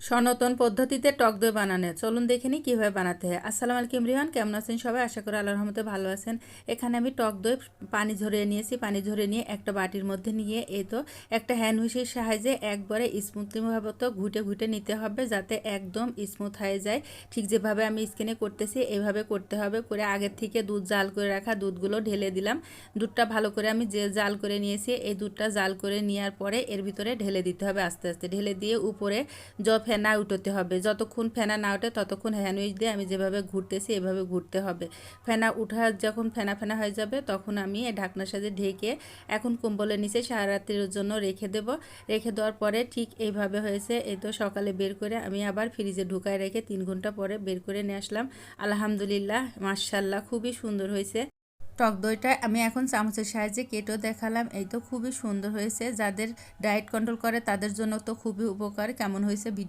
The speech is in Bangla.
সনাতন পদ্ধতিতে টক দই বানানো, চলুন দেখে নিই কীভাবে বানাতে হয়। আসসালামু আলাইকুম রিহান, কেমন আছেন সবাই? আশা করি আল্লাহর রহমতে ভালো আছেন। এখানে আমি টক দই পানি ঝরিয়ে নিয়েছি। পানি ঝরিয়ে নিয়ে একটা বাটির মধ্যে নিয়ে এই তো একটা হ্যান্ড হুইসের সাহায্যে একবারে স্মুথলিভাবে তো ঘুটে ঘুটে নিতে হবে, যাতে একদম স্মুথ হয়ে যায়। ঠিক যেভাবে আমি স্কিনে করতেছি এইভাবে করতে হবে। করে আগের থেকে দুধ জাল করে রাখা দুধগুলো ঢেলে দিলাম। দুধটা ভালো করে আমি যে জাল করে নিয়েছি, এই দুধটা জাল করে নেওয়ার পরে এর ভিতরে ঢেলে দিতে হবে। আস্তে আস্তে ঢেলে দিয়ে উপরে ফেনা উঠতে হবে। যতক্ষণ ফেনা না ওঠে ততক্ষণ হ্যান্ডউইচ দিয়ে আমি যেভাবে ঘুরতেছি এভাবে ঘুরতে হবে। ফেনা উঠা যখন ফেনা ফেনা হয়ে যাবে তখন আমি ঢাকনার সাথে ঢেকে এখন কম্বলের নিচে সারা রাত্রির জন্য রেখে দেব। রেখে দেওয়ার পরে ঠিক এইভাবে হয়েছে। এই তো সকালে বের করে আমি আবার ফ্রিজে ঢুকায় রেখে 3 ঘন্টা পরে বের করে নিয়ে আসলাম। আলহামদুলিল্লাহ, মাশাআল্লাহ, খুবই সুন্দর হয়েছে। টক দইটা আমি এখন চামচের সাহায্যে কেটেও দেখালাম। এই তো খুবই সুন্দর হয়েছে। যাদের ডায়েট কন্ট্রোল করে তাদের জন্য তো খুবই উপকার। কেমন হয়েছে ভিডিও